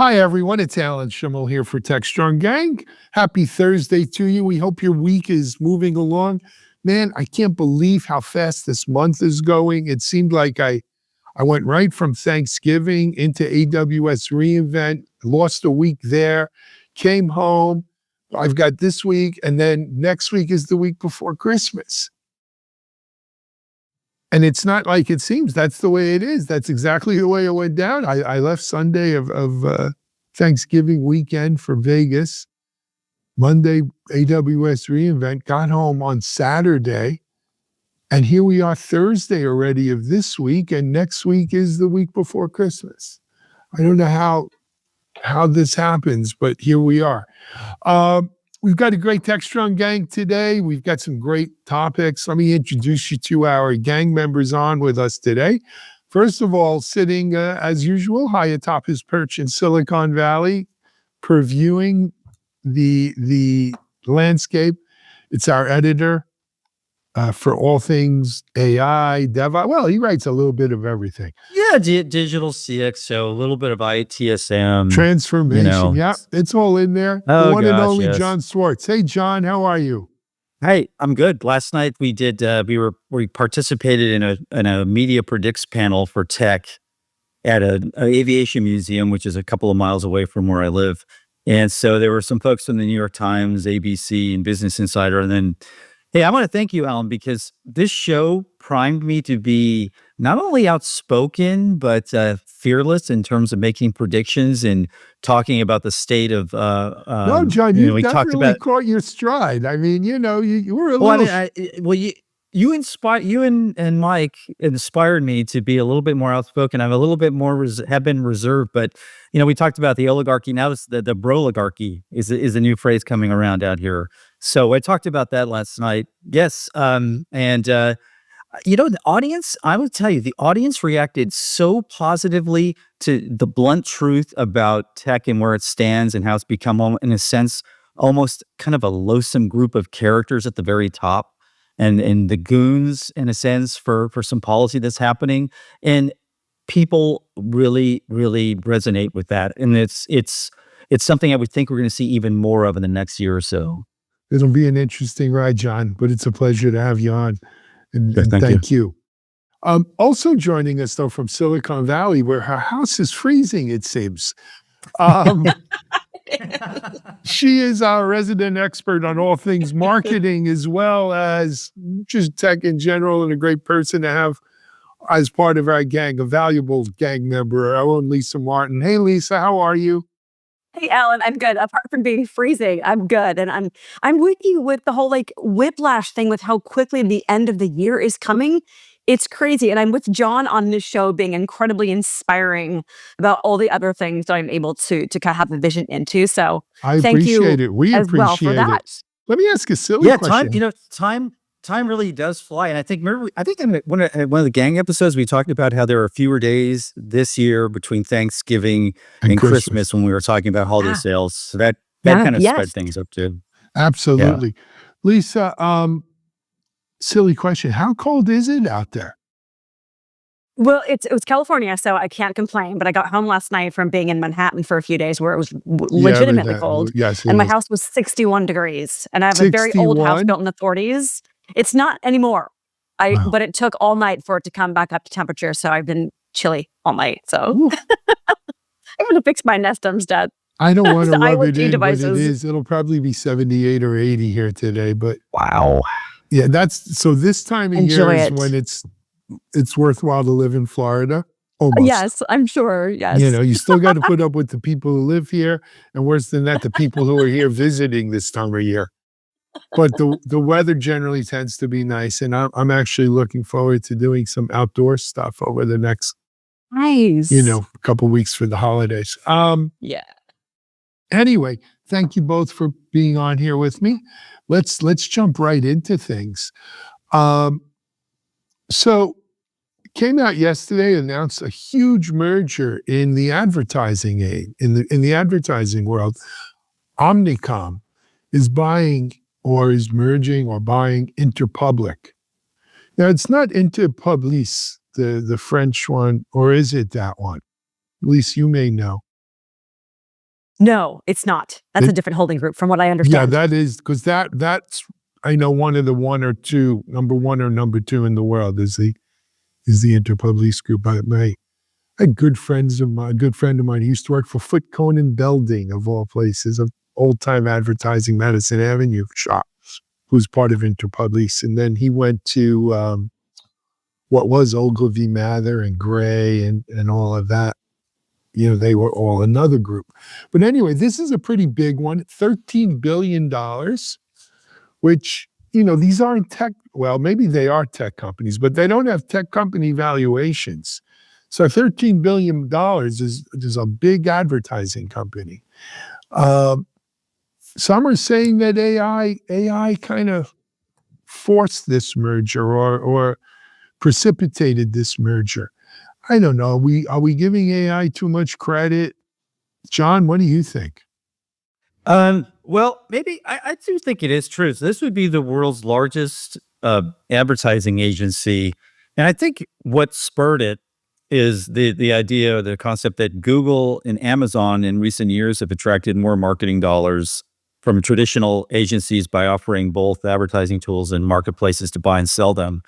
Hi, everyone. It's Alan Schimmel here for Techstrong Gang. Happy Thursday to you. We hope your week is moving along. Man, I can't believe how fast this month is going. It seemed like I went right from Thanksgiving into AWS reInvent, lost a week there, came home. I've got this week, and then next week is the week before Christmas. And it's not like it seems. That's the way it is. That's exactly the way it went down. I left Sunday of Thanksgiving weekend for Vegas. Monday, AWS reInvent, got home on Saturday. And here we are Thursday already of this week. And next week is the week before Christmas. I don't know how this happens, but here we are. We've got a great Techstrong Gang today. We've got some great topics. Let me introduce you to our gang members on with us today. First of all, sitting as usual, high atop his perch in Silicon Valley, previewing the landscape. It's our editor for all things AI, DevOps. Well, he writes a little bit of everything. Yeah, digital CXO, a little bit of ITSM. Transformation, yeah, it's all in there. Oh, the one and gosh, only yes. John Swartz. Hey, John, how are you? Hey, I'm good. Last night we did. We participated in a media predicts panel for tech at an aviation museum, which is a couple of miles away from where I live. And so there were some folks from the New York Times, ABC, and Business Insider. And then, hey, I want to thank you, Alan, because this show primed me to be not only outspoken, but fearless in terms of making predictions and talking about the state of. No, John, you definitely caught your stride. I mean, you were a little. You and Mike inspired me to be a little bit more outspoken. I'm a little bit more have been reserved, but we talked about the oligarchy. Now it's the broligarchy is a new phrase coming around out here. So I talked about that last night. Yes, the audience. I would tell you, the audience reacted so positively to the blunt truth about tech and where it stands and how it's become, in a sense, almost kind of a loathsome group of characters at the very top. And the goons, in a sense, for some policy that's happening, and people really, really resonate with that. And it's something I would think we're going to see even more of in the next year or so. It'll be an interesting ride, John, but it's a pleasure to have you on. And thank you. Also joining us, though, from Silicon Valley, where her house is freezing, it seems. She is our resident expert on all things marketing, as well as just tech in general, and a great person to have as part of our gang, a valuable gang member, our own Lisa Martin. Hey, Lisa, how are you? Hey, Alan, I'm good. Apart from being freezing, I'm good. And I'm with you with the whole whiplash thing with how quickly the end of the year is coming. It's crazy. And I'm with John on this show being incredibly inspiring about all the other things that I'm able to kind of have a vision into. So I thank appreciate you it. We as appreciate well for that. it. Let me ask a silly question. Time really does fly. And I think in one of the gang episodes, we talked about how there are fewer days this year between Thanksgiving and Christmas when we were talking about holiday sales. So that kind of sped things up too. Absolutely. Yeah. Lisa, silly question. How cold is it out there? Well, it was California, so I can't complain. But I got home last night from being in Manhattan for a few days where it was legitimately cold. Yes, and my house was 61 degrees. And I have a very old house built in the 40s. It's not anymore. But it took all night for it to come back up to temperature. So I've been chilly all night. So I'm going to fix my Nest instead. I don't want to rub it in, but it is. It'll probably be 78 or 80 here today. But wow. Yeah, so this time of year is when it's worthwhile to live in Florida. Almost. Yes, I'm sure. Yes. You still got to put up with the people who live here. And worse than that, the people who are here visiting this time of year. But the weather generally tends to be nice. And I'm actually looking forward to doing some outdoor stuff over the next, couple weeks for the holidays. Yeah. Anyway, thank you both for being on here with me. Let's jump right into things. So came out yesterday, announced a huge merger in the advertising in the advertising world. Omnicon is buying or is merging or buying Interpublic. Now, it's not Interpublic, the French one, or is it that one? At least you may know. No, it's not. That's a It- different holding group from what I Yeah, understand. that is because that's I know one of the number one or number two in the world is the Interpublic group. I had good friends of mine. A good friend of mine, he used to work for Foot Cone and Belding, of all places, of old time advertising, Madison Avenue shop, who's part of Interpublic, and then he went to what was Ogilvy Mather and Gray and all of that. They were all another group. But anyway, this is a pretty big one, $13 billion, which, these aren't tech, well, maybe they are tech companies, but they don't have tech company valuations. So $13 billion is a big advertising company. Some are saying that AI kind of forced this merger or precipitated this merger. I don't know. Are we giving AI too much credit? John, what do you think? Well, maybe I do think it is true. So this would be the world's largest advertising agency, and I think what spurred it is the idea or the concept that Google and Amazon in recent years have attracted more marketing dollars from traditional agencies by offering both advertising tools and marketplaces to buy and sell them.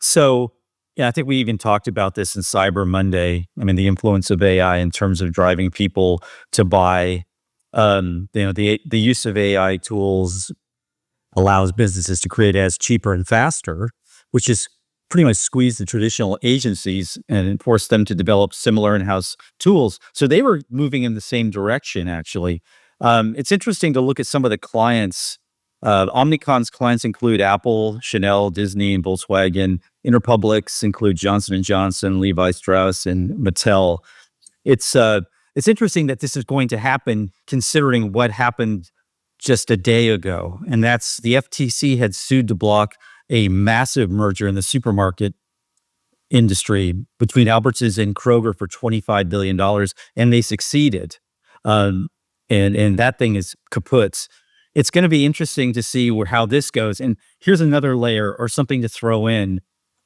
So, yeah, I think we even talked about this in Cyber Monday. I mean, the influence of AI in terms of driving people to buy. The use of AI tools allows businesses to create ads cheaper and faster, which is pretty much squeeze the traditional agencies and force them to develop similar in-house tools. So they were moving in the same direction, actually. It's interesting to look at some of the clients. Omnicon's clients include Apple, Chanel, Disney, and Volkswagen. Interpublic's include Johnson & Johnson, Levi Strauss, and Mattel. It's interesting that this is going to happen considering what happened just a day ago. And that's the FTC had sued to block a massive merger in the supermarket industry between Albertsons and Kroger for $25 billion, and they succeeded. And that thing is kaput. It's going to be interesting to see how this goes. And here's another layer or something to throw in.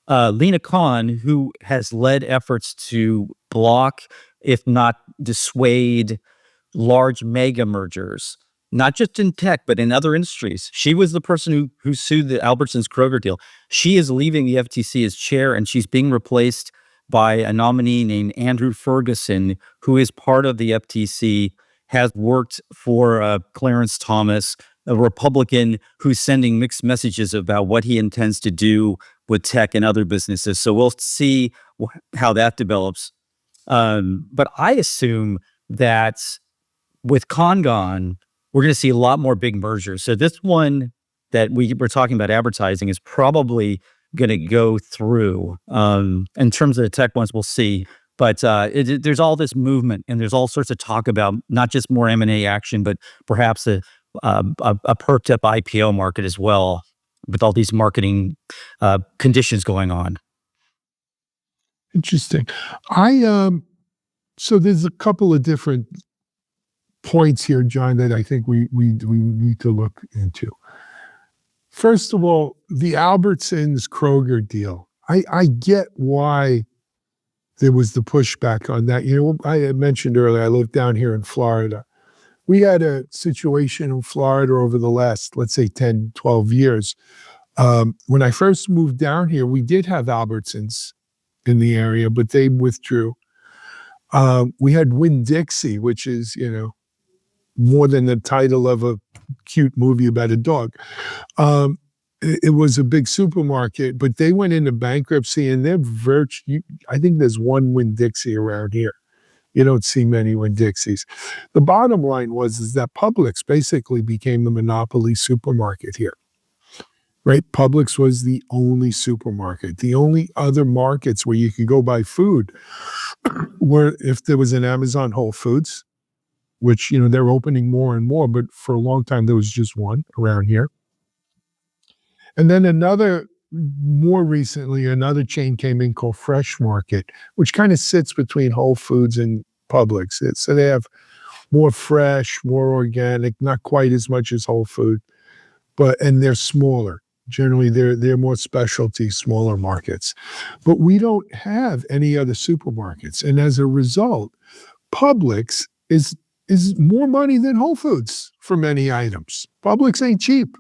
Lena Khan, who has led efforts to block, if not dissuade, large mega mergers, not just in tech, but in other industries. She was the person who sued the Albertsons Kroger deal. She is leaving the FTC as chair, and she's being replaced by a nominee named Andrew Ferguson, who is part of the FTC, has worked for Clarence Thomas, a Republican who's sending mixed messages about what he intends to do with tech and other businesses. So we'll see how that develops. But I assume that with Con gone, we're going to see a lot more big mergers. So this one that we're talking about advertising is probably going to go through. In terms of the tech ones, we'll see. But there's all this movement, and there's all sorts of talk about not just more M&A action, but perhaps a perked up IPO market as well, with all these marketing conditions going on. Interesting. So there's a couple of different points here, John, that I think we need to look into. First of all, the Albertsons Kroger deal. I get why there was the pushback on that. I had mentioned earlier, I live down here in Florida. We had a situation in Florida over the last, let's say, 10, 12 years. When I first moved down here, we did have Albertsons in the area, but they withdrew. We had Winn-Dixie, which is, more than the title of a cute movie about a dog. It was a big supermarket, but they went into bankruptcy, and I think there's one Winn-Dixie around here. You don't see many Winn-Dixies. The bottom line is that Publix basically became the monopoly supermarket here. Right? Publix was the only supermarket. The only other markets where you could go buy food were if there was an Amazon Whole Foods, which, they're opening more and more, but for a long time there was just one around here. And then more recently, another chain came in called Fresh Market, which kind of sits between Whole Foods and Publix. So they have more fresh, more organic, not quite as much as Whole Food, and they're smaller. Generally, they're more specialty, smaller markets. But we don't have any other supermarkets. And as a result, Publix is is more money than Whole Foods for many items. Publix ain't cheap.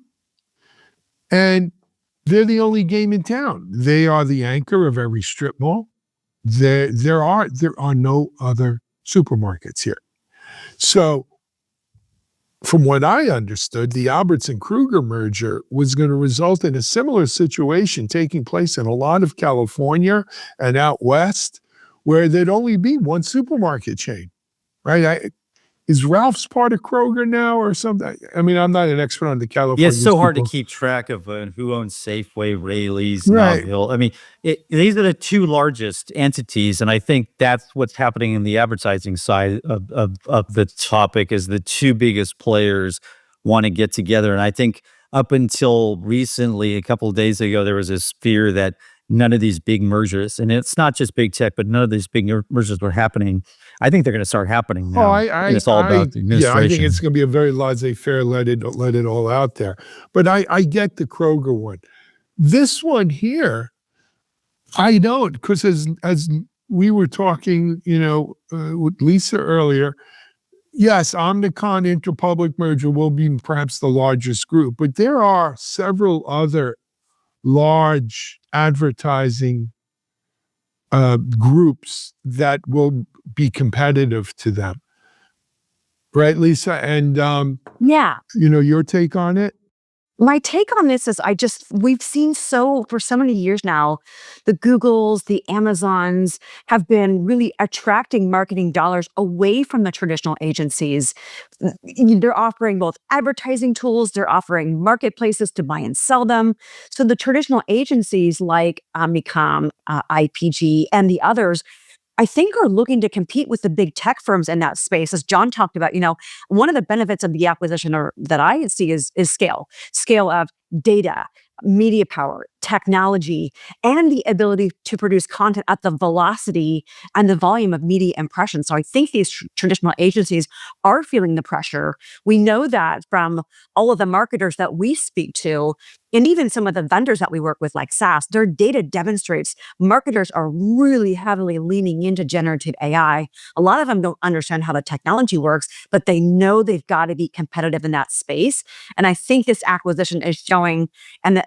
And they're the only game in town. They are the anchor of every strip mall. There are no other supermarkets here. So from what I understood, the Albertson-Kruger merger was going to result in a similar situation taking place in a lot of California and out west, where there'd only be one supermarket chain, right? Is Ralph's part of Kroger now or something? I mean, I'm not an expert on the California. Yeah, it's so hard to keep track of who owns Safeway, Rayleigh's, Right. Nob Hill. I mean, these are the two largest entities, and I think that's what's happening in the advertising side of the topic is the two biggest players want to get together. And I think up until recently, a couple of days ago, there was this fear that none of these big mergers, and it's not just big tech, but none of these big mergers were happening. I think they're going to start happening now. And it's all about the administration. Yeah, I think it's going to be a very laissez-faire, let it all out there. But I get the Kroger one. This one here, I don't, because as we were talking, with Lisa earlier, yes, Omnicon Interpublic merger will be perhaps the largest group, but there are several other large advertising groups that will be competitive to them. Right, Lisa? And Yeah. Your take on it? My take on this is we've seen for so many years now, the Googles, the Amazons have been really attracting marketing dollars away from the traditional agencies. They're offering both advertising tools, they're offering marketplaces to buy and sell them. So the traditional agencies like Omnicom, IPG, and the others, I think are looking to compete with the big tech firms in that space. As John talked about, one of the benefits of the acquisition that I see is scale of data, media power, technology, and the ability to produce content at the velocity and the volume of media impressions. So I think these traditional agencies are feeling the pressure. We know that from all of the marketers that we speak to, and even some of the vendors that we work with, like SaaS, their data demonstrates marketers are really heavily leaning into generative AI. A lot of them don't understand how the technology works, but they know they've got to be competitive in that space. And I think this acquisition is showing, and the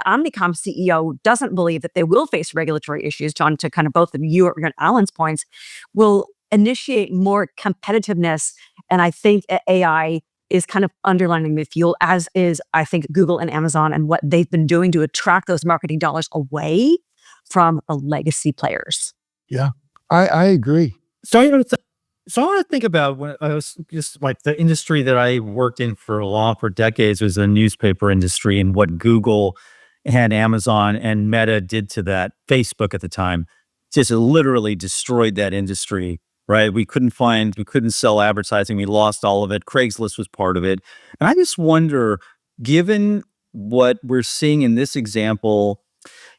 Omnicom CEO doesn't believe that they will face regulatory issues, John, to kind of both of you and Alan's points, will initiate more competitiveness. And I think AI is kind of underlining the fuel, as is, I think, Google and Amazon and what they've been doing to attract those marketing dollars away from the legacy players. Yeah, I agree. So I want to think about when I was just like the industry that I worked in for decades was the newspaper industry, and what Google and Amazon and Meta did to that. Facebook at the time just literally destroyed that industry. Right. We couldn't sell advertising. We lost all of it. Craigslist was part of it. And I just wonder, given what we're seeing in this example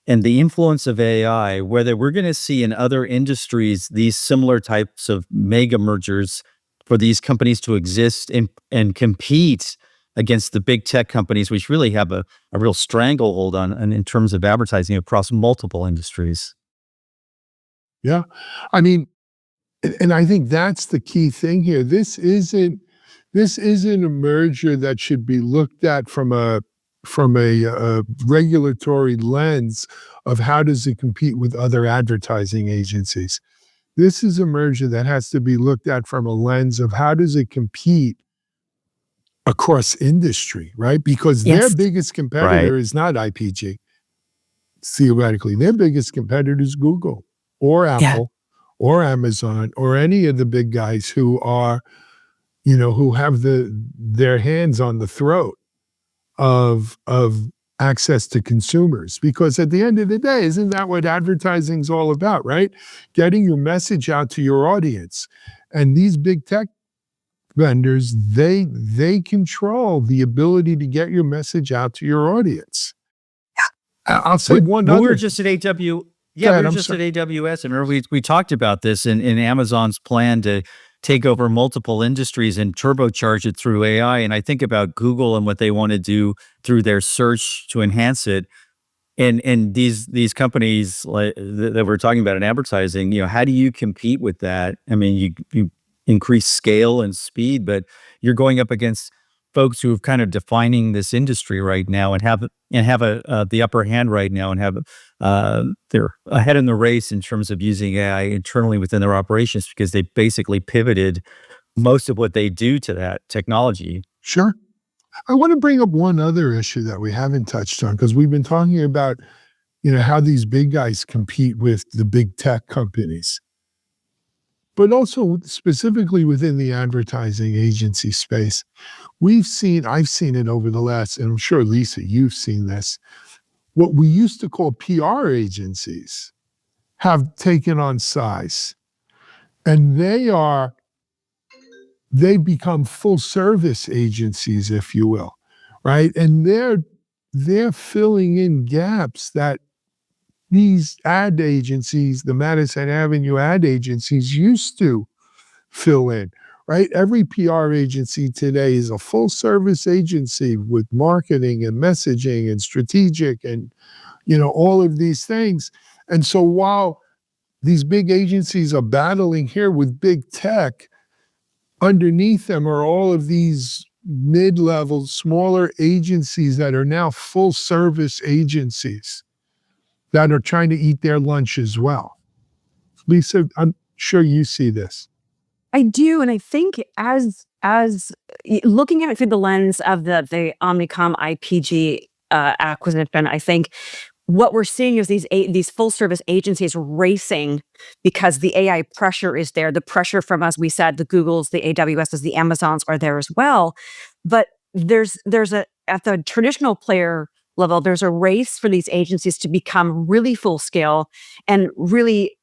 and the influence of AI, whether we're going to see in other industries these similar types of mega mergers for these companies to exist and compete against the big tech companies, which really have a real stranglehold on in terms of advertising across multiple industries. Yeah. I mean, and I think that's the key thing here. This isn't a merger that should be looked at from a regulatory lens of how does it compete with other advertising agencies. This is a merger that has to be looked at from a lens of how does it compete across industry, right? Because their biggest competitor is not IPG. Theoretically, their biggest competitor is Google or Apple. Or Amazon, or any of the big guys who are, who have their hands on the throat of access to consumers. Because at the end of the day, isn't that what advertising's all about, right? Getting your message out to your audience. And these big tech vendors, they control the ability to get your message out to your audience. I'll say one other. We were just at AWS. Yeah, we were just at AWS, and remember we talked about this in Amazon's plan to take over multiple industries and turbocharge it through AI. And I think about Google and what they want to do through their search to enhance it. And these companies like that we're talking about in advertising, how do you compete with that? I mean, increased scale and speed, but you're going up against folks who are kind of defining this industry right now and have the upper hand right now and they're ahead in the race in terms of using AI internally within their operations because they basically pivoted most of what they do to that technology. Sure. I want to bring up one other issue that we haven't touched on because we've been talking about, how these big guys compete with the big tech companies, but also specifically within the advertising agency space. I've seen it over the last, and I'm sure, Lisa, you've seen this, what we used to call PR agencies have taken on size. And they've become full service agencies, if you will, right? And they're filling in gaps that these ad agencies, the Madison Avenue ad agencies, used to fill in. Right? Every PR agency today is a full service agency with marketing and messaging and strategic and, all of these things. And so while these big agencies are battling here with big tech, underneath them are all of these mid-level, smaller agencies that are now full service agencies that are trying to eat their lunch as well. Lisa, I'm sure you see this. I do, and I think as looking at it through the lens of the Omnicom IPG acquisition, I think what we're seeing is these full service agencies racing because the AI pressure is there. The pressure from, as we said, the Googles, the AWSs, the Amazons are there as well. But there's at the traditional player level, there's a race for these agencies to become really full scale and really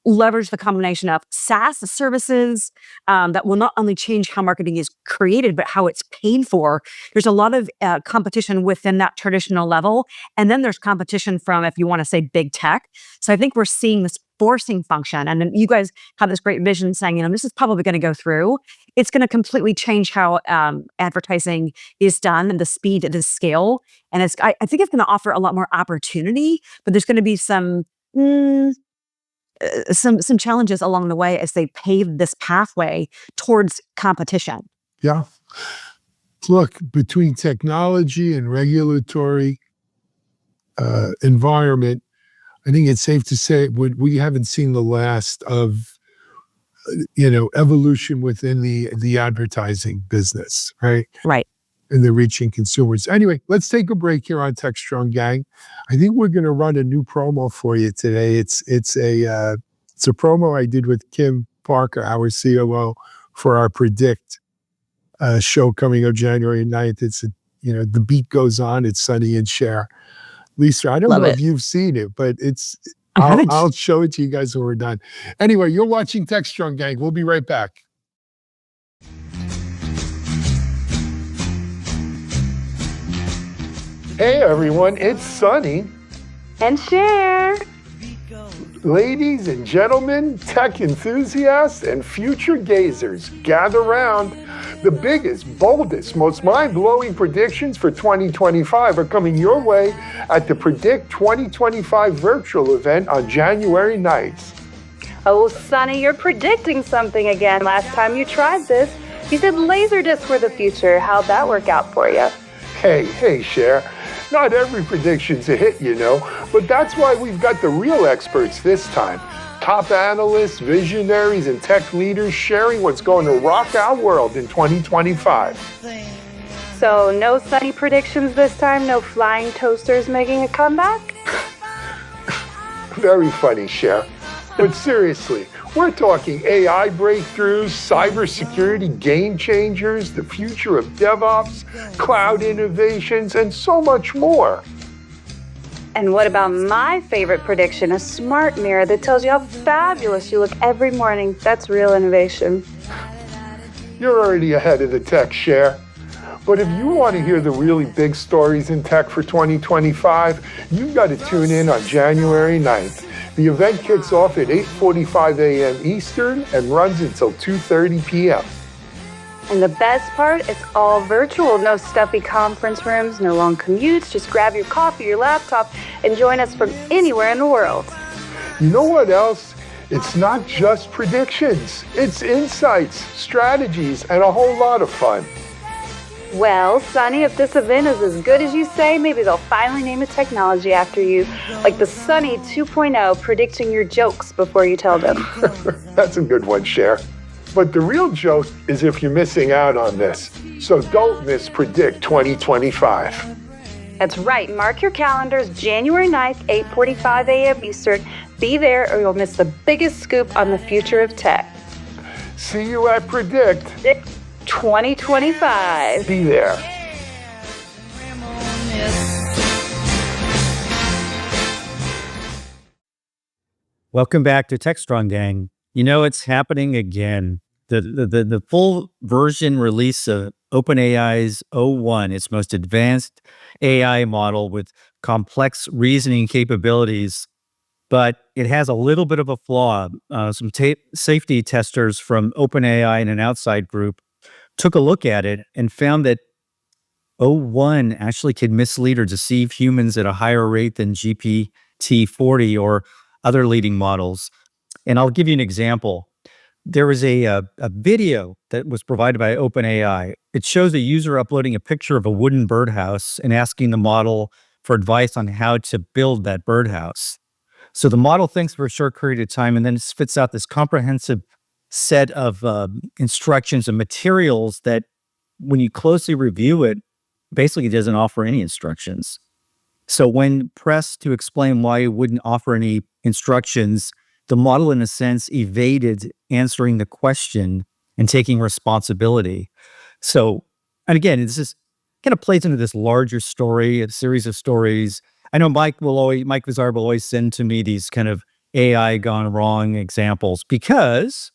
leverage the combination of SaaS services that will not only change how marketing is created, but how it's paid for. There's a lot of competition within that traditional level. And then there's competition from, if you want to say, big tech. So I think we're seeing this forcing function. And then you guys have this great vision saying, this is probably going to go through. It's going to completely change how advertising is done and the speed and the scale. And I think it's going to offer a lot more opportunity, but there's going to be some challenges along the way as they pave this pathway towards competition. Yeah. Look, between technology and regulatory environment, I think it's safe to say we haven't seen the last of, evolution within the advertising business, right? Right. And they're reaching consumers. Anyway, let's take a break here on Techstrong Gang. I think we're going to run a new promo for you today. It's a promo I did with Kim Parker, our COO, for our Predict show coming up January 9th. It's the beat goes on. It's Sonny and Cher. Lisa, I don't know if you've seen it, but I'll show it to you guys when we're done. Anyway, you're watching Techstrong Gang. We'll be right back. Hey everyone, it's Sonny. And Cher. Ladies and gentlemen, tech enthusiasts and future gazers, gather round. The biggest, boldest, most mind-blowing predictions for 2025 are coming your way at the Predict 2025 virtual event on January 9th. Oh, Sonny, you're predicting something again. Last time you tried this, you said Laserdiscs were the future. How'd that work out for you? Hey, Cher. Not every prediction's a hit, but that's why we've got the real experts this time. Top analysts, visionaries, and tech leaders sharing what's going to rock our world in 2025. So no Sonny predictions this time? No flying toasters making a comeback? Very funny, Cher. But seriously, we're talking AI breakthroughs, cybersecurity game changers, the future of DevOps, cloud innovations, and so much more. And what about my favorite prediction, a smart mirror that tells you how fabulous you look every morning? That's real innovation. You're already ahead of the tech, Cher. But if you want to hear the really big stories in tech for 2025, you've got to tune in on January 9th. The event kicks off at 8:45 a.m. Eastern and runs until 2:30 p.m. And the best part, it's all virtual. No stuffy conference rooms, no long commutes. Just grab your coffee, your laptop, and join us from anywhere in the world. You know what else? It's not just predictions. It's insights, strategies, and a whole lot of fun. Well, Sonny, if this event is as good as you say, maybe they'll finally name a technology after you, like the Sonny 2.0, predicting your jokes before you tell them. That's a good one, Cher. But the real joke is if you're missing out on this. So don't miss Predict 2025. That's right. Mark your calendars, January 9th, 8:45 a.m. Eastern. Be there or you'll miss the biggest scoop on the future of tech. See you at Predict 2025. Be there. Welcome back to Techstrong Gang. You know, it's happening again. The full version release of OpenAI's O1, its most advanced AI model with complex reasoning capabilities, but it has a little bit of a flaw. Some safety testers from OpenAI and an outside group took a look at it and found that O1 actually can mislead or deceive humans at a higher rate than GPT-40 or other leading models. And I'll give you an example. There was a video that was provided by OpenAI. It shows a user uploading a picture of a wooden birdhouse and asking the model for advice on how to build that birdhouse. So the model thinks for a short period of time and then spits out this comprehensive set of instructions and materials that, when you closely review it, basically doesn't offer any instructions. So when pressed to explain why it wouldn't offer any instructions, the model, in a sense, evaded answering the question and taking responsibility. So, and again, this is kind of plays into this larger story, a series of stories. I know Mike Vizar will always send to me these kind of AI gone wrong examples because,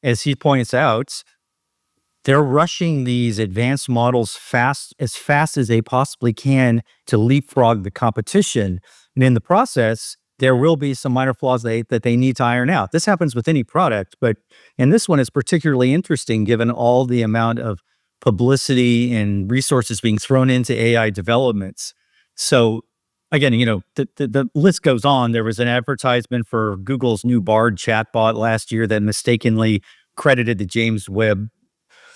as he points out, they're rushing these advanced models as fast as they possibly can to leapfrog the competition. And in the process, there will be some minor flaws that they need to iron out. This happens with any product, and this one is particularly interesting given all the amount of publicity and resources being thrown into AI developments. So again, you know, the list goes on. There was an advertisement for Google's new Bard chatbot last year that mistakenly credited the James Webb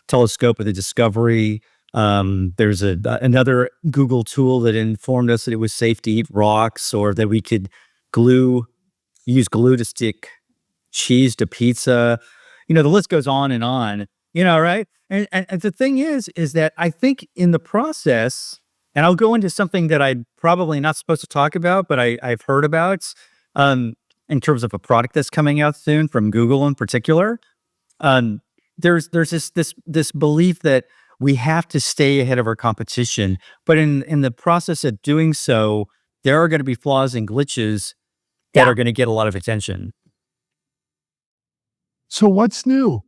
Telescope with a discovery. There's another Google tool that informed us that it was safe to eat rocks, or that we could use glue to stick cheese to pizza. You know, the list goes on, you know, right? And the thing is that I think in the process, and I'll go into something that I'm probably not supposed to talk about, but I've heard about in terms of a product that's coming out soon from Google in particular. There's this belief that we have to stay ahead of our competition, but in the process of doing so, there are going to be flaws and glitches that are going to get a lot of attention. So what's new?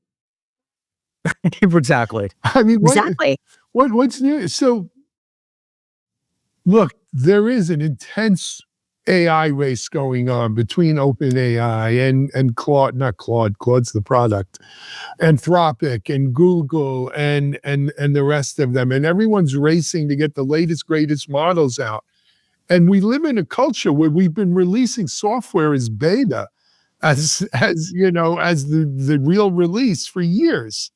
Exactly. I mean, Exactly. What's new? So look, there is an intense AI race going on between OpenAI and Claude's the product, Anthropic and Google and the rest of them. And everyone's racing to get the latest, greatest models out. And we live in a culture where we've been releasing software as beta, as you know, as the real release for years.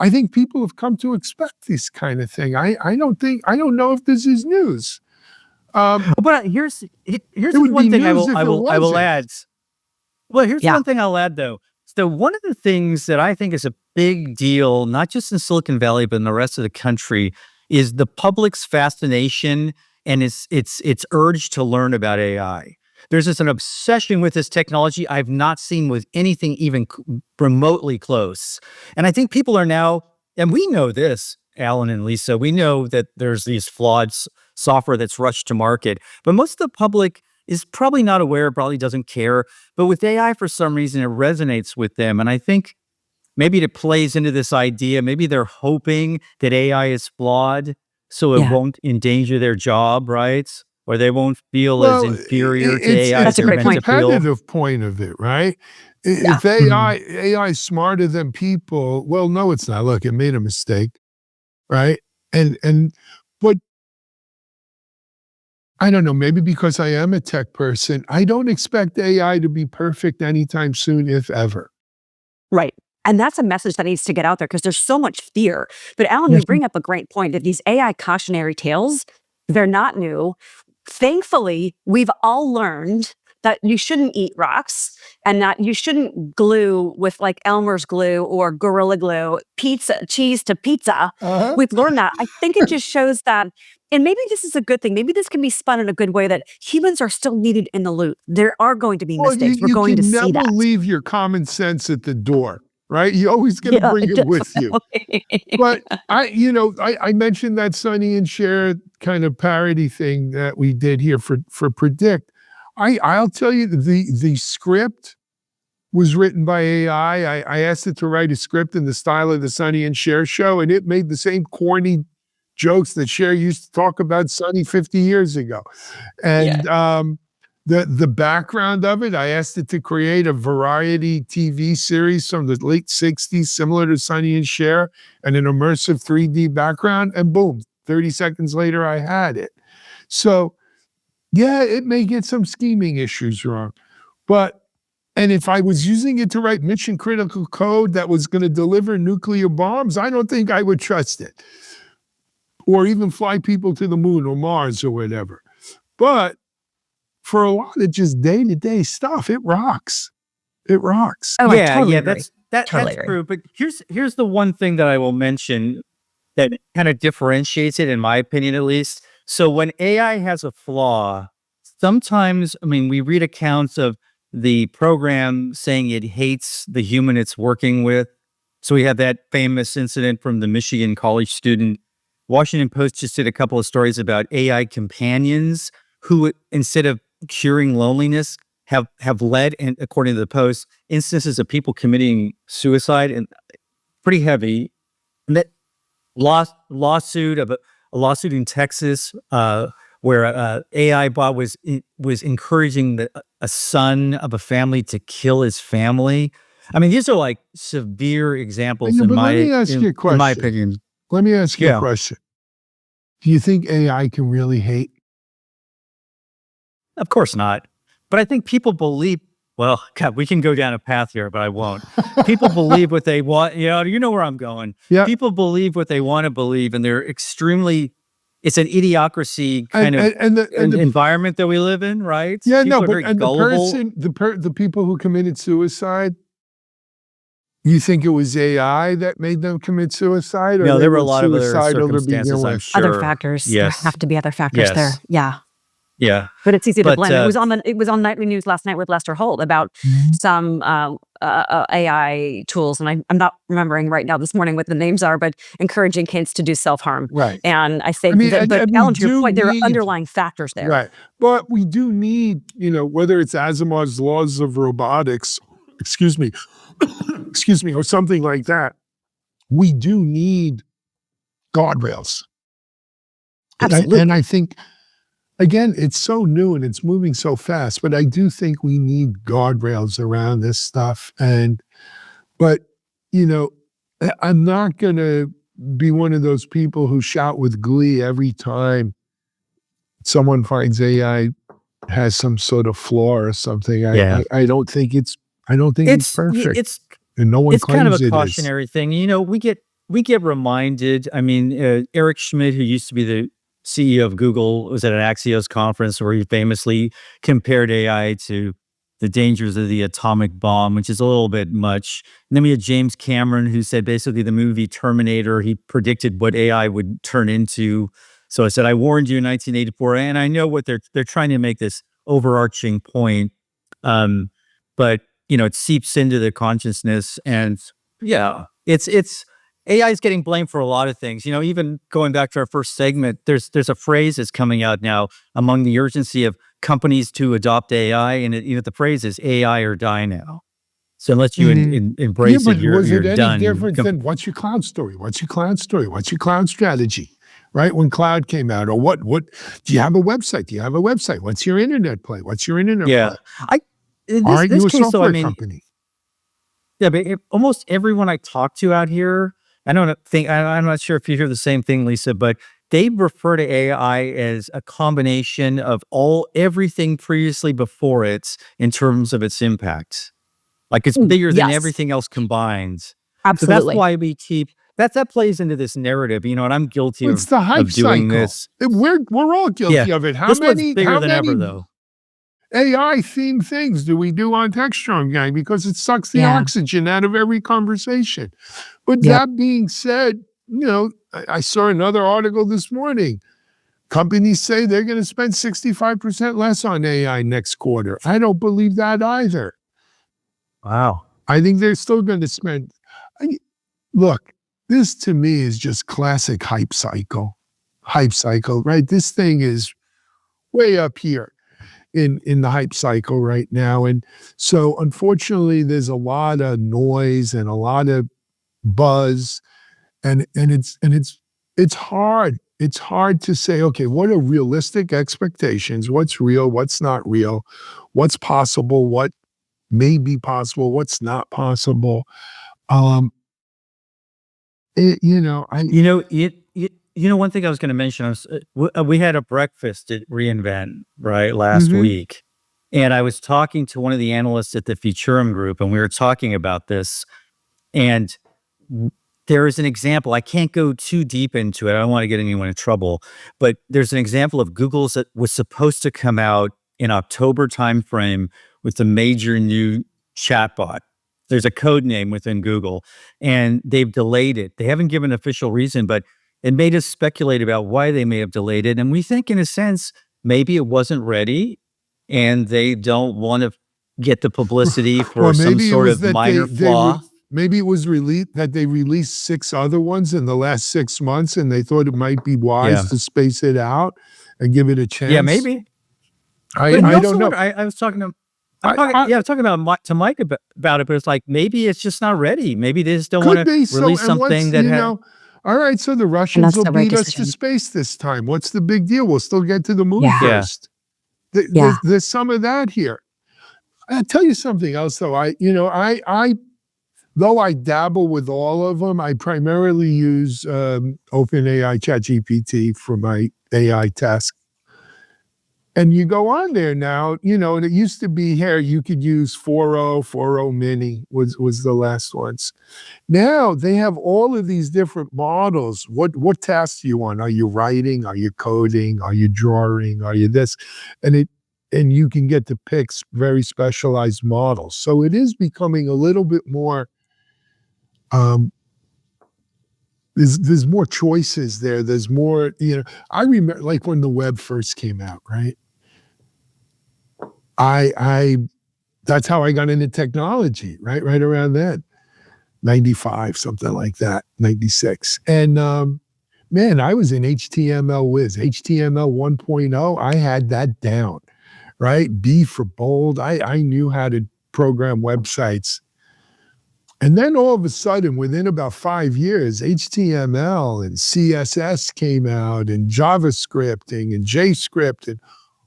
I think people have come to expect this kind of thing. I don't know if this is news. But here's one thing I will add. Well, here's one thing I'll add though. So one of the things that I think is a big deal, not just in Silicon Valley, but in the rest of the country, is the public's fascination and its urge to learn about AI. There's just an obsession with this technology I've not seen with anything even remotely close. And I think people are now, and we know this, Alan and Lisa, we know that there's these flawed software that's rushed to market, but most of the public is probably not aware, probably doesn't care. But with AI, for some reason, it resonates with them. And I think maybe it plays into this idea, maybe they're hoping that AI is flawed so it won't endanger their job, right? Or they won't feel as inferior to AI. That's a great point. It's a competitive point of it, right? If AI is smarter than people, well, no, it's not. Look, it made a mistake, right? But I don't know, maybe because I am a tech person, I don't expect AI to be perfect anytime soon, if ever. Right. And that's a message that needs to get out there because there's so much fear. But Alan, you bring up a great point that these AI cautionary tales, they're not new. Thankfully, we've all learned that you shouldn't eat rocks and that you shouldn't glue with like Elmer's glue or Gorilla Glue cheese to pizza. We've learned that. I think it just shows that, and maybe this is a good thing. Maybe this can be spun in a good way that humans are still needed in the loop. There are going to be mistakes. We're going to see that. You can never leave your common sense at the door, right? You always got to bring it with you. But I mentioned that Sonny and Cher kind of parody thing that we did here for Predict. I'll tell you, the script was written by AI. I asked it to write a script in the style of the Sonny and Cher show, and it made the same corny jokes that Cher used to talk about Sonny 50 years ago. And the background of it, I asked it to create a variety TV series from the late 60s, similar to Sonny and Cher, and an immersive 3D background, and boom, 30 seconds later, I had it. So, yeah, it may get some scheming issues wrong, and if I was using it to write mission critical code that was going to deliver nuclear bombs, I don't think I would trust it. Or even fly people to the moon or Mars or whatever. But for a lot of just day-to-day stuff, it rocks. It rocks. Oh, yeah, totally yeah, agree. that's Totally true. But here's the one thing that I will mention that kind of differentiates it, in my opinion, at least. So when AI has a flaw, sometimes, I mean, we read accounts of the program saying it hates the human it's working with. So we have that famous incident from the Michigan college student. Washington Post just did a couple of stories about AI companions who, instead of curing loneliness, have led, and according to the Post, instances of people committing suicide, and pretty heavy. And that lawsuit in Texas, where a AI bot was encouraging a son of a family to kill his family. I mean, these are like severe examples in my opinion. Let me ask you a question. Do you think AI can really hate? Of course not. But I think people believe, well, God, we can go down a path here, but I won't. People believe what they want. You know where I'm going. Yeah. People believe what they want to believe, and they're extremely, it's an idiocracy kind of environment that we live in, right? Yeah, people no, but the people who committed suicide, you think it was AI that made them commit suicide? Or no, there were a lot of other circumstances, I'm sure. Other factors. Yes. There have to be other factors there. Yeah. Yeah. But it's easy to blame. It was on Nightly News last night with Lester Holt about some AI tools. And I'm not remembering right now this morning what the names are, but encouraging kids to do self-harm. Right. And I think, but Alan, to your point, there are underlying factors there. Right. But we do need, whether it's Asimov's laws of robotics, excuse me, or something like that, we do need guardrails. Absolutely. And I think, again, it's so new and it's moving so fast, but I do think we need guardrails around this stuff. But I'm not going to be one of those people who shout with glee every time someone finds AI has some sort of flaw or something. I don't think it's perfect. And no one it's kind of a claims cautionary thing. We get reminded. I mean, Eric Schmidt, who used to be the CEO of Google, was at an Axios conference where he famously compared AI to the dangers of the atomic bomb, which is a little bit much. And then we had James Cameron, who said basically the movie Terminator, he predicted what AI would turn into. So I said, I warned you in 1984, and I know what they're trying to make this overarching point. But it seeps into the consciousness, and it's AI is getting blamed for a lot of things. Even going back to our first segment, there's a phrase that's coming out now among the urgency of companies to adopt AI, and the phrase is AI or die now. So unless you embrace it, you're done. Was it any different than what's your cloud story? What's your cloud story? What's your cloud strategy? Right? When cloud came out, or what do you have a website? Do you have a website? What's your internet play? What's your internet play? Aren't you a software company? Yeah, but almost everyone I talk to out here, I'm not sure if you hear the same thing, Lisa, but they refer to AI as a combination of everything previously before it in terms of its impact. Like it's bigger than Yes, everything else combined. So that's absolutely. why that plays into this narrative, and I'm guilty It's the hype of doing cycle. this. We're all guilty of it. How This one's many bigger than ever, though. AI themed things do we do on Techstrong Gang? Because it sucks the Yeah. oxygen out of every conversation. But Yep. that being said, I saw another article this morning. Companies say they're going to spend 65% less on AI next quarter. I don't believe that either. Wow. I think they're still going to spend. Look, this to me is just classic hype cycle. Hype cycle, right? This thing is way up here in the hype cycle right now. And so unfortunately, there's a lot of noise and a lot of buzz. And it's hard. It's hard to say, okay, what are realistic expectations? What's real? What's not real? What's possible? What may be possible? What's not possible? One thing I was going to mention, we had a breakfast at reInvent last week, and I was talking to one of the analysts at the Futurum group, and we were talking about this, and there is an example. I can't go too deep into it. I don't want to get anyone in trouble, but there's an example of Google's that was supposed to come out in October timeframe with a major new chatbot. There's a code name within Google, and they've delayed it. They haven't given an official reason, but it made us speculate about why they may have delayed it. And we think, in a sense, maybe it wasn't ready, and they don't want to get the publicity for some sort of minor flaw. Maybe it was that they released 6 other ones in the last 6 months, and they thought it might be wise to space it out and give it a chance. Yeah, maybe. I don't know. I was talking to I was talking to Mike about it, but it's like maybe it's just not ready. Maybe they just don't want to release something that all right, so the Russians will beat us to space this time. What's the big deal? We'll still get to the moon first. There's some of that here. I'll tell you something else, though. Though I dabble with all of them, I primarily use OpenAI ChatGPT for my AI task. And you go on there now, and it used to be here, you could use 4.0, 4.0 mini was the last ones. Now they have all of these different models. What tasks do you want? Are you writing? Are you coding? Are you drawing? Are you this? And you can get to pick very specialized models. So it is becoming a little bit more, there's more choices there. There's more, I remember like when the web first came out, right? That's how I got into technology, right around then, 95, something like that, 96. And man, I was in HTML whiz, HTML 1.0. I had that down, right? B for bold. I knew how to program websites. And then all of a sudden, within about 5 years, HTML and CSS came out, and JavaScripting and JScript and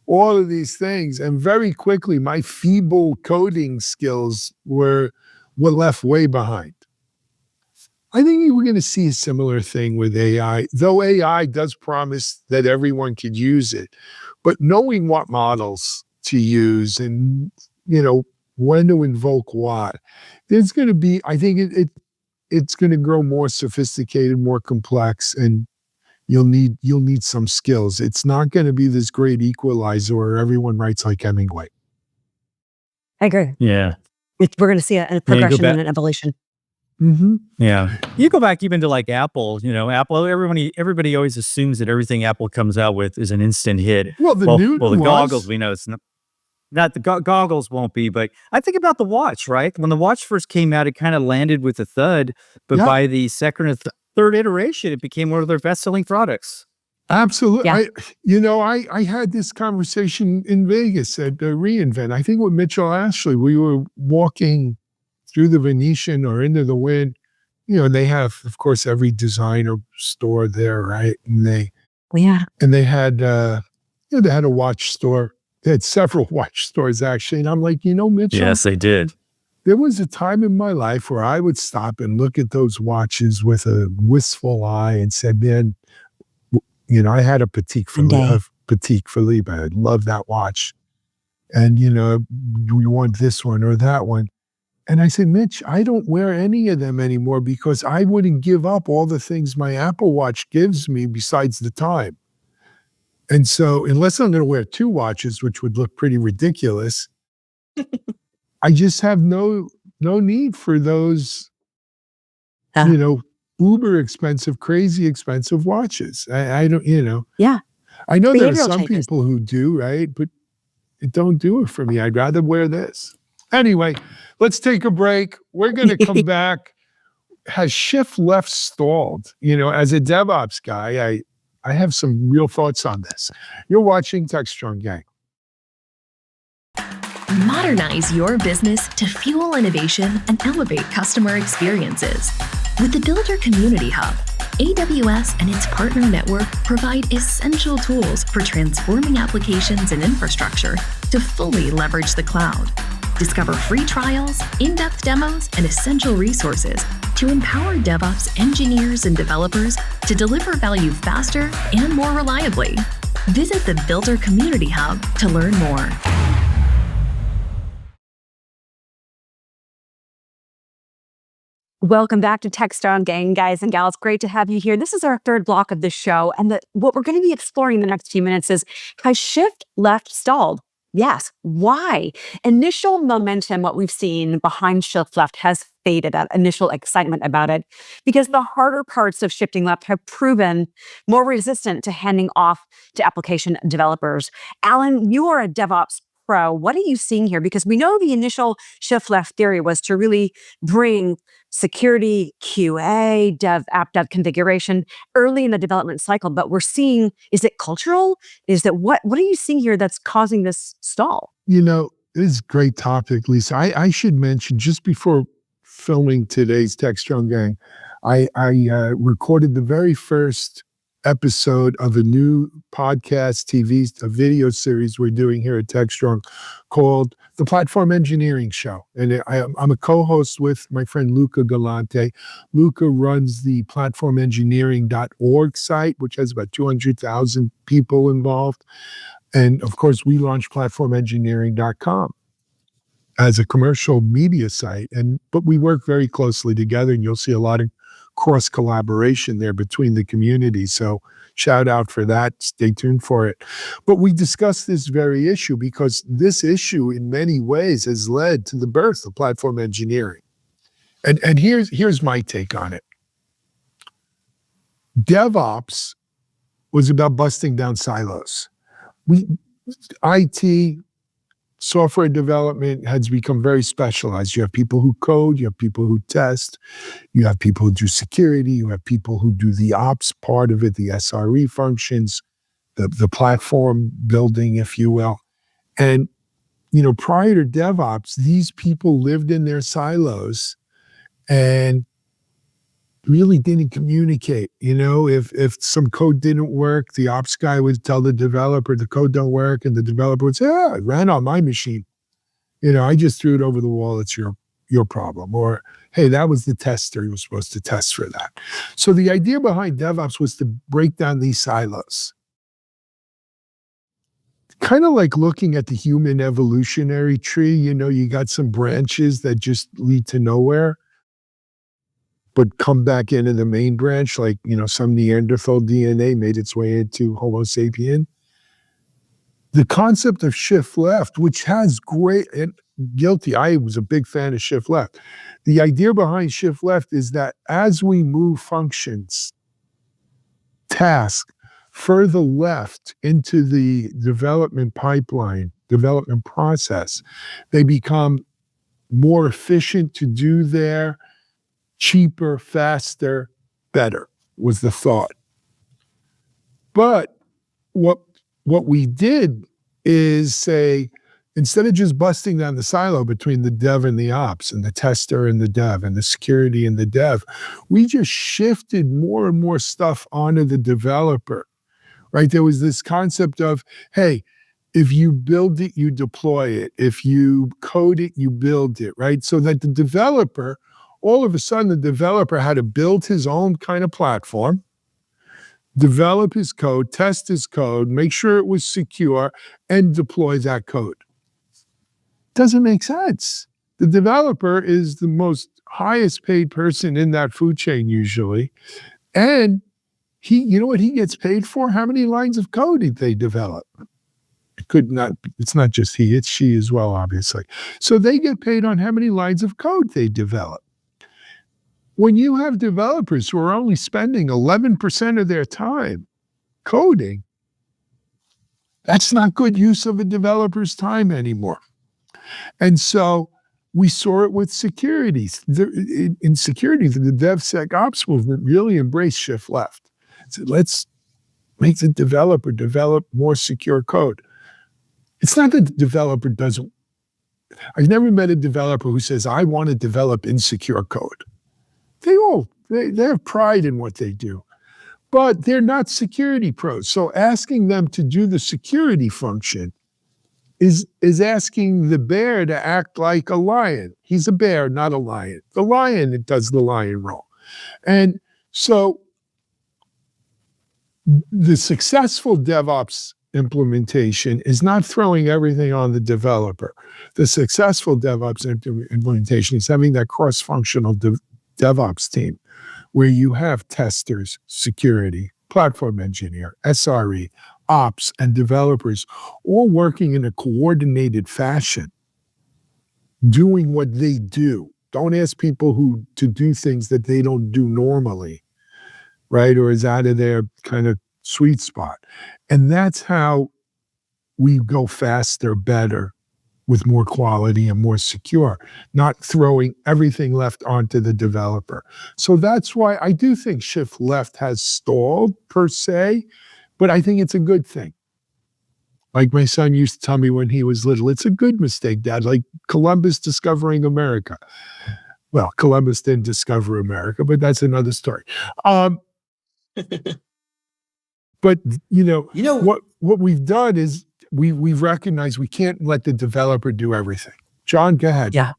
all of these things. And very quickly, my feeble coding skills were left way behind. I think we're going to see a similar thing with AI, though AI does promise that everyone could use it. But knowing what models to use and, when to invoke what, there's going to be, I think it's going to grow more sophisticated, more complex, and you'll need some skills. It's not going to be this great equalizer where everyone writes like Hemingway. I agree. Yeah. We're going to see a progression and an evolution. Mm-hmm. Yeah. You go back even to like Apple, Apple, everybody always assumes that everything Apple comes out with is an instant hit. Well, the goggles, we know it's not the goggles won't be, but I think about the watch, right? When the watch first came out, it kind of landed with a thud, but by the second or third iteration, it became one of their best-selling products. Absolutely. Yeah. I had this conversation in Vegas at reInvent. I think with Mitchell Ashley, we were walking through the Venetian or into the Wynn. They have, of course, every designer store there, right? And they had, they had a watch store. They had several watch stores, actually. And I'm like, Mitchell. Yes, they did. There was a time in my life where I would stop and look at those watches with a wistful eye and said, man, I had a Petite Philippe. I love that watch. And, do you want this one or that one? And I said, Mitch, I don't wear any of them anymore because I wouldn't give up all the things my Apple Watch gives me besides the time. And so unless I'm going to wear 2 watches, which would look pretty ridiculous, I just have no need for those, uber expensive, crazy expensive watches. I don't, Yeah. I know there are Behavioral some changes. people who do, right? But it don't do it for me. I'd rather wear this. Anyway, let's take a break. We're going to come back. Has shift left stalled? As a DevOps guy, I have some real thoughts on this. You're watching Techstrong Gang. Modernize your business to fuel innovation and elevate customer experiences. With the Builder Community Hub, AWS and its partner network provide essential tools for transforming applications and infrastructure to fully leverage the cloud. Discover free trials, in-depth demos, and essential resources to empower DevOps engineers and developers to deliver value faster and more reliably. Visit the Builder Community Hub to learn more. Welcome back to Techstrong Gang, guys and gals. Great to have you here. This is our third block of the show. And what we're going to be exploring in the next few minutes is, has shift left stalled? Yes. Why? Initial momentum, what we've seen behind shift left, has faded, that initial excitement about it, because the harder parts of shifting left have proven more resistant to handing off to application developers. Alan, you are a DevOps pro. What are you seeing here? Because we know the initial shift left theory was to really bring security, QA, app dev configuration early in the development cycle. But we're seeing, is it cultural? Is it what are you seeing here that's causing this stall? This is a great topic, Lisa. I should mention, just before filming today's Techstrong Gang, I recorded the very first episode of a new podcast, a video series we're doing here at Techstrong called The Platform Engineering Show. And I'm a co-host with my friend Luca Galante. Luca runs the platformengineering.org site, which has about 200,000 people involved. And of course, we launched platformengineering.com as a commercial media site. But we work very closely together, and you'll see a lot of cross collaboration there between the communities. So shout out for that. Stay tuned for it. But we discussed this very issue because this issue in many ways has led to the birth of platform engineering. And here's my take on it. DevOps was about busting down silos. IT, software development has become very specialized. You have people who code, you have people who test, you have people who do security, you have people who do the ops part of it, the SRE functions, the platform building, if you will. And, prior to DevOps, these people lived in their silos and really didn't communicate. If some code didn't work, the ops guy would tell the developer the code don't work, and the developer would say, it ran on my machine. I just threw it over the wall. It's your problem. Or, hey, that was the tester. You were supposed to test for that. So the idea behind DevOps was to break down these silos. Kind of like looking at the human evolutionary tree. You got some branches that just lead to nowhere, but come back into the main branch, like, some Neanderthal DNA made its way into Homo sapien. The concept of shift left, which has and guilty, I was a big fan of shift left. The idea behind shift left is that as we move functions, task further left into the development pipeline, development process, they become more efficient to do there, cheaper, faster, better was the thought. But what we did is say, instead of just busting down the silo between the dev and the ops and the tester and the dev and the security and the dev, we just shifted more and more stuff onto the developer, right? There was this concept of, hey, if you build it, you deploy it. If you code it, you build it, right? So that the developer, all of a sudden, the developer had to build his own kind of platform, develop his code, test his code, make sure it was secure, and deploy that code. Doesn't make sense. The developer is the most highest paid person in that food chain usually. And you know what he gets paid for? How many lines of code did they develop? It's not just he, it's she as well, obviously. So they get paid on how many lines of code they develop. When you have developers who are only spending 11% of their time coding, that's not good use of a developer's time anymore. And so we saw it with security. In security, the DevSecOps movement really embraced shift left. So let's make the developer develop more secure code. It's not that the developer doesn't. I've never met a developer who says, I want to develop insecure code. They have pride in what they do, but they're not security pros. So asking them to do the security function is asking the bear to act like a lion. He's a bear, not a lion. The lion, it does the lion role. And so the successful DevOps implementation is not throwing everything on the developer. The successful DevOps implementation is having that cross-functional DevOps team where you have testers, security, platform engineer, SRE, ops, and developers all working in a coordinated fashion, doing what they do. Don't ask people to do things that they don't do normally, right? Or is out of their kind of sweet spot. And that's how we go faster, better, with more quality and more secure, not throwing everything left onto the developer. So that's why I do think shift left has stalled per se, but I think it's a good thing. Like my son used to tell me when he was little, it's a good mistake, Dad, like Columbus discovering America. Well, Columbus didn't discover America, but that's another story. But what we've done is we've recognized we can't let the developer do everything. John, go ahead. Yeah.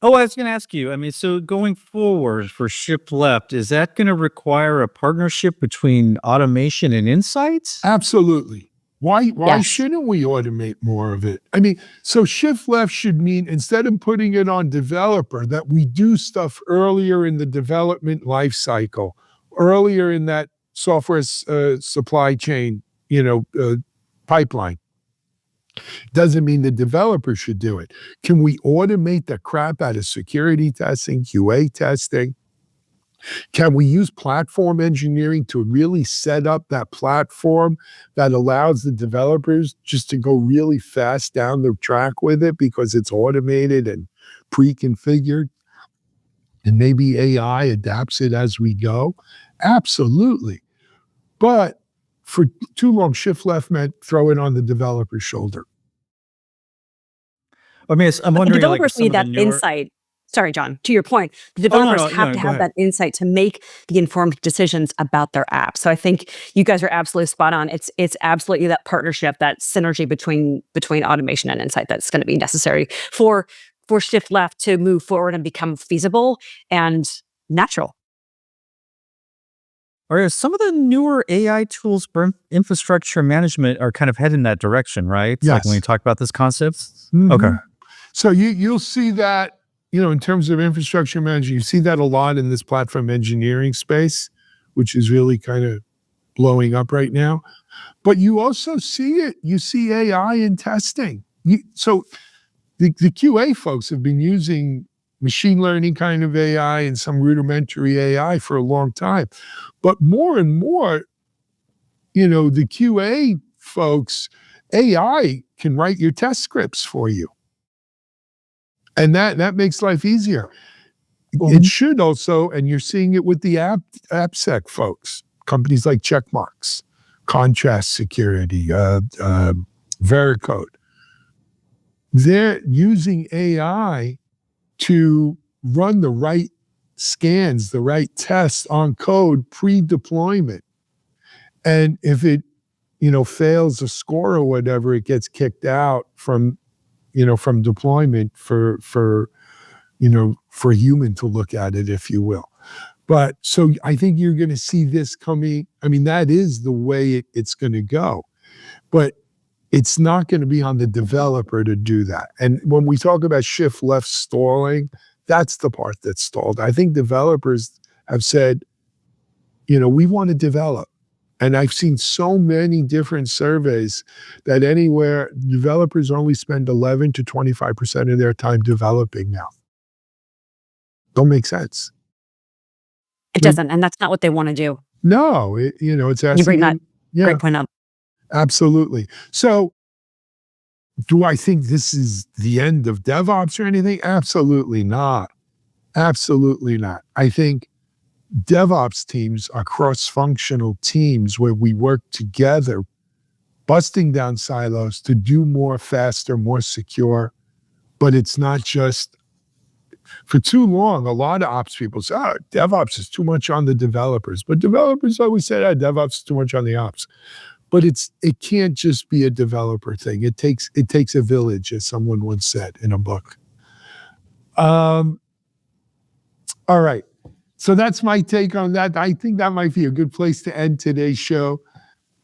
Oh, I was going to ask you. I mean, so going forward for shift left, is that going to require a partnership between automation and insights? Absolutely. Why Yes. shouldn't we automate more of it? I mean, so shift left should mean instead of putting it on developer, that we do stuff earlier in the development life cycle, earlier in that software supply chain, pipeline. Doesn't mean the developer should do it. Can we automate the crap out of security testing, QA testing? Can we use platform engineering to really set up that platform that allows the developers just to go really fast down the track with it because it's automated and pre-configured? And maybe AI adapts it as we go? Absolutely. But for too long, shift left meant throw it on the developer's shoulder. I mean, I'm The wondering, like, developers some need of the that newer. insight. Sorry, John, to your point, the Oh, no, developers have to go have ahead. that insight to make the informed decisions about their app. So I think you guys are absolutely spot on. It's absolutely that partnership, that synergy between automation and insight that's going to be necessary for shift left to move forward and become feasible and natural. Or some of the newer AI tools for infrastructure management are kind of heading that direction, right? Yes. Like when we talk about this concept. Mhm. Okay. So you'll see that, in terms of infrastructure management, you see that a lot in this platform engineering space, which is really kind of blowing up right now. But you also see it. You see AI in testing. So the QA folks have been using machine learning kind of AI and some rudimentary AI for a long time. But more and more, the QA folks, AI can write your test scripts for you. And that makes life easier. It should also, and you're seeing it with the AppSec folks, companies like Checkmarx, Contrast Security, Veracode. They're using AI to run the right scans, the right tests on code pre-deployment. And if it, fails a score or whatever, it gets kicked out from deployment for a human to look at it, if you will. But so I think you're going to see this coming. I mean, that is the way it's going to go. But it's not going to be on the developer to do that. And when we talk about shift left stalling, that's the part that's stalled. I think developers have said, we want to develop. And I've seen so many different surveys that anywhere developers only spend 11 to 25% of their time developing now. Don't make sense. It doesn't, and that's not what they want to do. No, it's asking. You bring that Yeah, great point up. absolutely. So do I think this is the end of DevOps or anything? Absolutely not. Absolutely not. I think DevOps teams are cross-functional teams where we work together, busting down silos to do more faster, more secure. But it's not just, for too long, a lot of ops people say, DevOps is too much on the developers. But developers always say, DevOps is too much on the ops. But it can't just be a developer thing. It takes a village, as someone once said in a book. All right. So that's my take on that. I think that might be a good place to end today's show.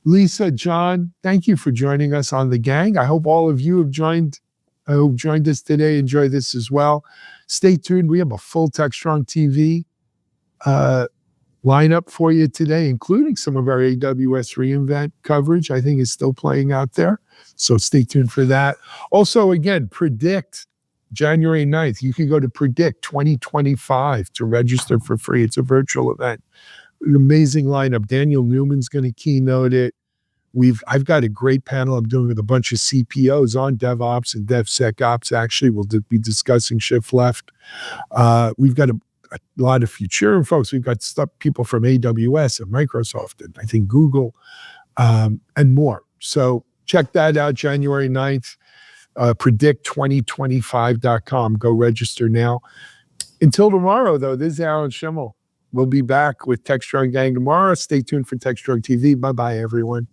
Lisa, John, thank you for joining us on The Gang. I hope all of you have joined us today. Enjoy this as well. Stay tuned. We have a full Techstrong TV lineup for you today, including some of our AWS reInvent coverage. I think is still playing out there. So stay tuned for that. Also, again, Predict. January 9th, you can go to Predict 2025 to register for free. It's a virtual event. An amazing lineup. Daniel Newman's going to keynote it. I've got a great panel I'm doing with a bunch of CPOs on DevOps and DevSecOps. Actually, we'll be discussing shift left. We've got a lot of Futura folks. We've got people from AWS and Microsoft and I think Google and more. So check that out, January 9th. Predict2025.com. Go register now. Until tomorrow, though, this is Aaron Schimmel. We'll be back with Techstrong Gang tomorrow. Stay tuned for Techstrong TV. Bye-bye, everyone.